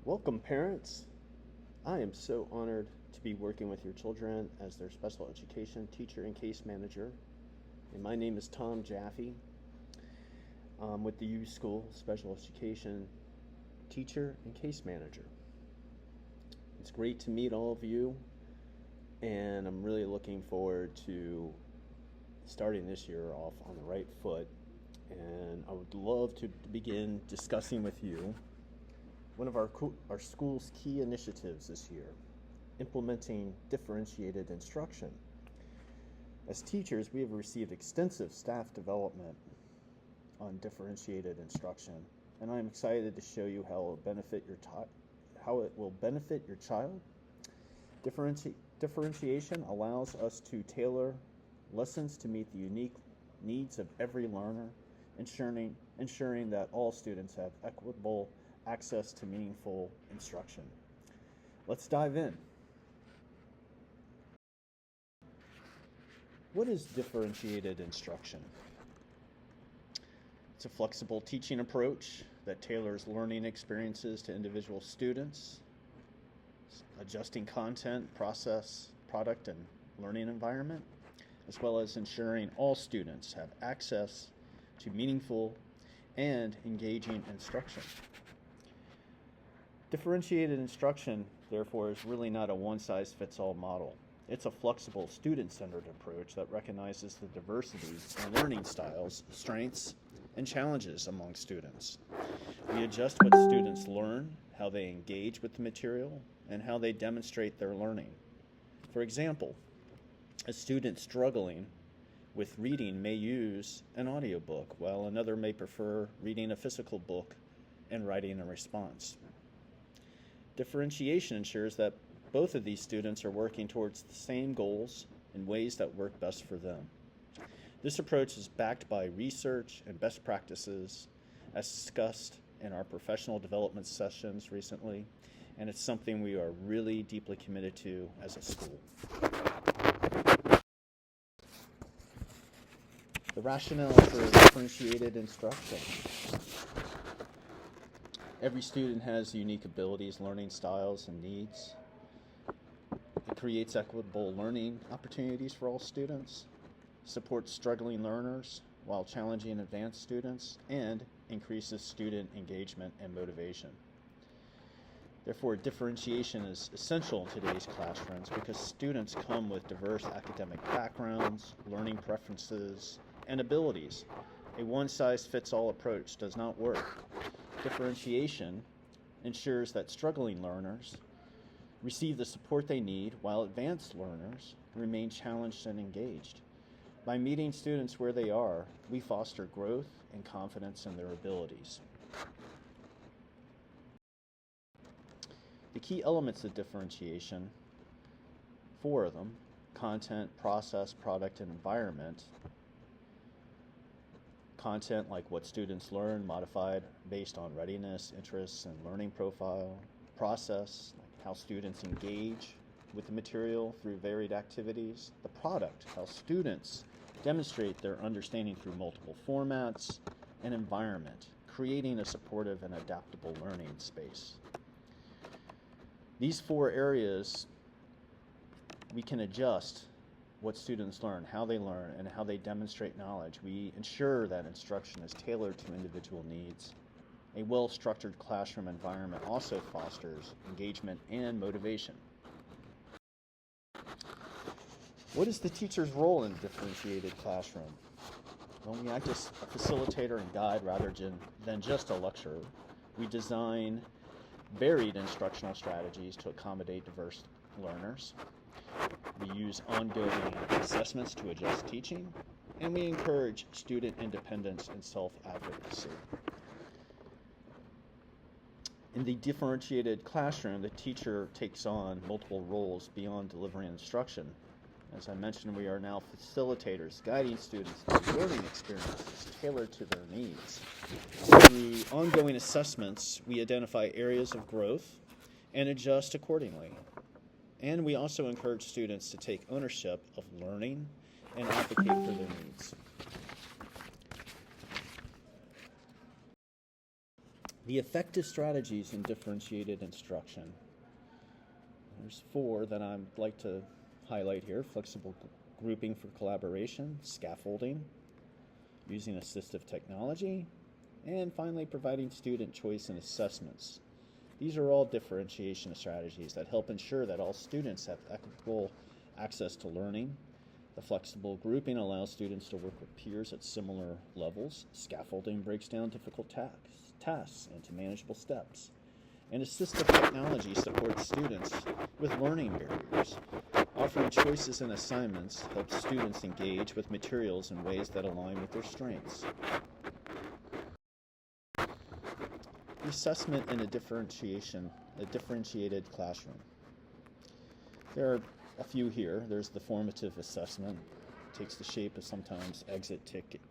Welcome, parents. I am so honored to be working with your children as their special education teacher and case manager. And my name is Tom Jaffe. I'm with the U School Special Education teacher and case manager. It's great to meet all of you, and I'm really looking forward to starting this year off on the right foot. And I would love to begin discussing with you one of our school's key initiatives this year, implementing differentiated instruction. As teachers, we have received extensive staff development on differentiated instruction, and I'm excited to show you how it will benefit your child. Differentiation allows us to tailor lessons to meet the unique needs of every learner, ensuring that all students have equitable access to meaningful instruction. Let's dive in. What is differentiated instruction? It's a flexible teaching approach that tailors learning experiences to individual students, adjusting content, process, product, and learning environment, as well as ensuring all students have access to meaningful and engaging instruction. Differentiated instruction, therefore, is really not a one-size-fits-all model. It's a flexible, student-centered approach that recognizes the diversity in learning styles, strengths, and challenges among students. We adjust what students learn, how they engage with the material, and how they demonstrate their learning. For example, a student struggling with reading may use an audiobook, while another may prefer reading a physical book and writing a response. Differentiation ensures that both of these students are working towards the same goals in ways that work best for them. This approach is backed by research and best practices, as discussed in our professional development sessions recently, and it's something we are really deeply committed to as a school. The rationale for differentiated instruction. Every student has unique abilities, learning styles, and needs. It creates equitable learning opportunities for all students, supports struggling learners while challenging advanced students, and increases student engagement and motivation. Therefore, differentiation is essential in today's classrooms because students come with diverse academic backgrounds, learning preferences, and abilities. A one-size-fits-all approach does not work. Differentiation ensures that struggling learners receive the support they need, while advanced learners remain challenged and engaged. By meeting students where they are, we foster growth and confidence in their abilities. The key elements of differentiation, 4 of them: content, process, product, and environment. Content, like what students learn, modified based on readiness, interests, and learning profile. Process, like how students engage with the material through varied activities. The product, how students demonstrate their understanding through multiple formats. And environment, creating a supportive and adaptable learning space. These 4 areas, we can adjust what students learn, how they learn, and how they demonstrate knowledge. We ensure that instruction is tailored to individual needs. A well-structured classroom environment also fosters engagement and motivation. What is the teacher's role in a differentiated classroom? Well, we act as a facilitator and guide rather than just a lecturer. We design varied instructional strategies to accommodate diverse learners. We use ongoing assessments to adjust teaching, and we encourage student independence and self-advocacy. In the differentiated classroom, the teacher takes on multiple roles beyond delivering instruction. As I mentioned, we are now facilitators, guiding students through learning experiences tailored to their needs. Through ongoing assessments, we identify areas of growth and adjust accordingly. And we also encourage students to take ownership of learning and advocate for their needs. The effective strategies in differentiated instruction. There's 4 that I'd like to highlight here: flexible grouping for collaboration, scaffolding, using assistive technology, and finally providing student choice in assessments. These are all differentiation strategies that help ensure that all students have equitable access to learning. The flexible grouping allows students to work with peers at similar levels. Scaffolding breaks down difficult tasks into manageable steps. And assistive technology supports students with learning barriers. Offering choices and assignments helps students engage with materials in ways that align with their strengths. Assessment in a differentiated classroom. There are a few here. There's the formative assessment. It takes the shape of sometimes exit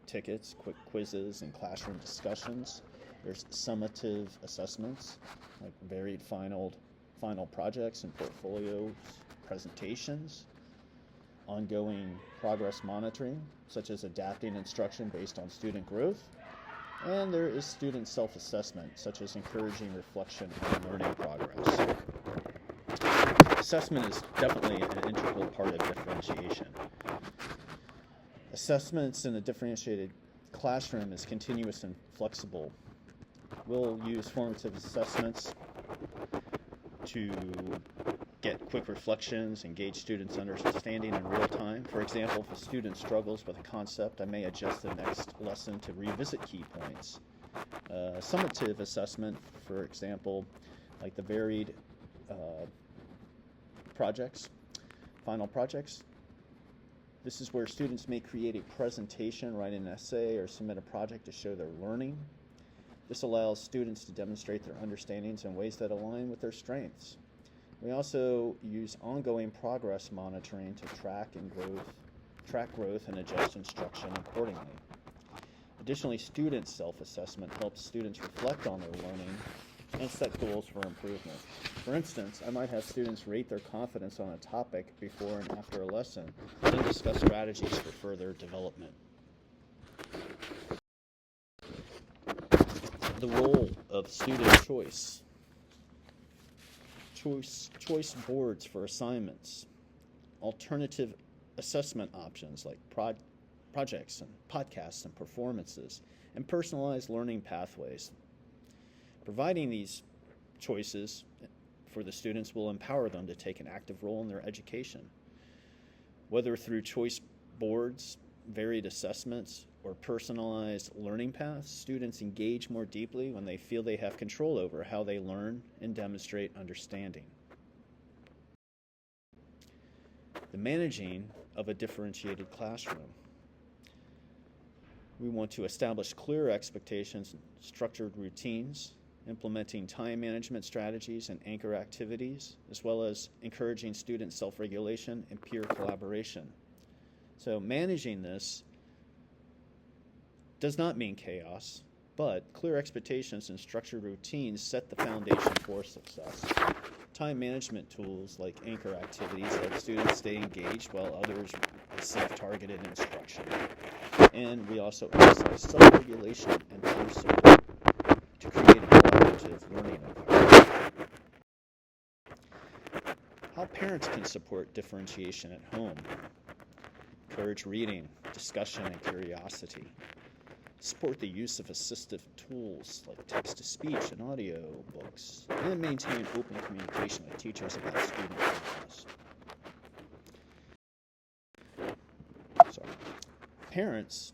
tickets, quick quizzes, and classroom discussions. There's summative assessments, like varied final projects and portfolios, presentations. Ongoing progress monitoring, such as adapting instruction based on student growth. And there is student self-assessment, such as encouraging reflection on learning progress. Assessment is definitely an integral part of differentiation. Assessments in a differentiated classroom is continuous and flexible. We'll use formative assessments to get quick reflections, engage students' understanding in real time. For example, if a student struggles with a concept, I may adjust the next lesson to revisit key points. Summative assessment, for example, like the varied projects, final projects. This is where students may create a presentation, write an essay, or submit a project to show their learning. This allows students to demonstrate their understandings in ways that align with their strengths. We also use ongoing progress monitoring to track growth and adjust instruction accordingly. Additionally, student self-assessment helps students reflect on their learning and set goals for improvement. For instance, I might have students rate their confidence on a topic before and after a lesson, and then discuss strategies for further development. The role of student choice. Choice boards for assignments, alternative assessment options like projects and podcasts and performances, and personalized learning pathways. Providing these choices for the students will empower them to take an active role in their education. Whether through choice boards, varied assessments, or personalized learning paths, students engage more deeply when they feel they have control over how they learn and demonstrate understanding. The managing of a differentiated classroom. We want to establish clear expectations and structured routines, implementing time management strategies and anchor activities, as well as encouraging student self-regulation and peer collaboration. So managing this does not mean chaos, but clear expectations and structured routines set the foundation for success. Time management tools like anchor activities help students stay engaged while others receive targeted instruction. And we also emphasize self-regulation and peer support to create a collaborative learning environment. How parents can support differentiation at home. Encourage reading, discussion, and curiosity. Support the use of assistive tools like text-to-speech and audio books, and maintain open communication with teachers about student progress. Parents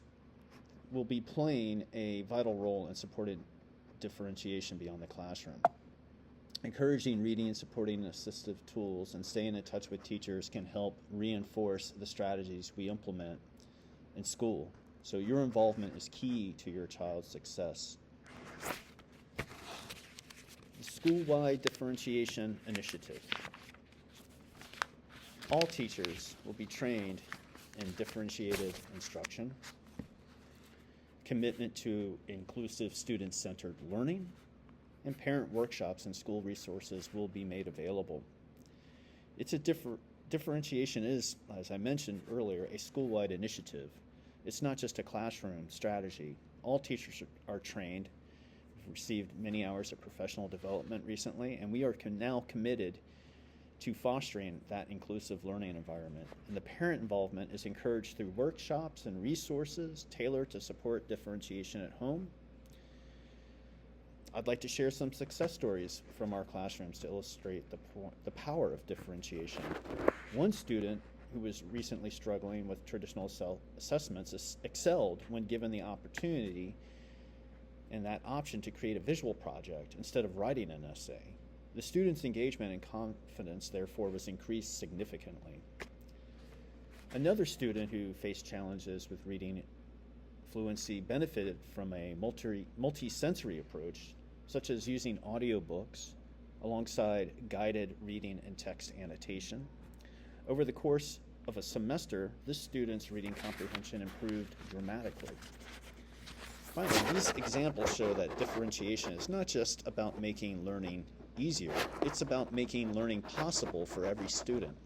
will be playing a vital role in supporting differentiation beyond the classroom. Encouraging reading and supporting assistive tools and staying in touch with teachers can help reinforce the strategies we implement in school. So your involvement is key to your child's success. The school-wide differentiation initiative. All teachers will be trained in differentiated instruction, commitment to inclusive student-centered learning, and parent workshops and school resources will be made available. Differentiation is, as I mentioned earlier, a school-wide initiative. It's not just a classroom strategy. All teachers are trained received many hours of professional development recently, and we are now committed to fostering that inclusive learning environment. And the parent involvement is encouraged through workshops and resources tailored to support differentiation at home. I'd like to share some success stories from our classrooms to illustrate the power of differentiation. One student who was recently struggling with traditional assessments excelled when given the opportunity and that option to create a visual project instead of writing an essay. The student's engagement and confidence, therefore, was increased significantly. Another student who faced challenges with reading fluency benefited from a multi-sensory approach, such as using audiobooks alongside guided reading and text annotation. Over the course of a semester, this student's reading comprehension improved dramatically. Finally, these examples show that differentiation is not just about making learning easier, it's about making learning possible for every student.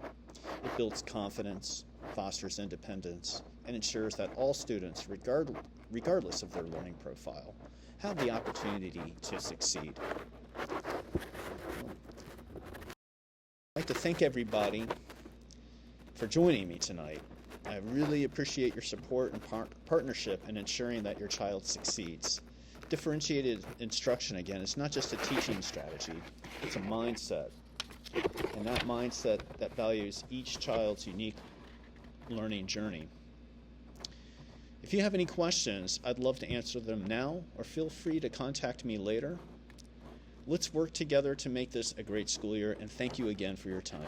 It builds confidence, fosters independence, and ensures that all students, regardless of their learning profile, have the opportunity to succeed. I'd like to thank everybody for joining me tonight. I really appreciate your support and partnership in ensuring that your child succeeds. Differentiated instruction, again, is not just a teaching strategy, it's a mindset. And that mindset that values each child's unique learning journey. If you have any questions, I'd love to answer them now, or feel free to contact me later. Let's work together to make this a great school year, and thank you again for your time.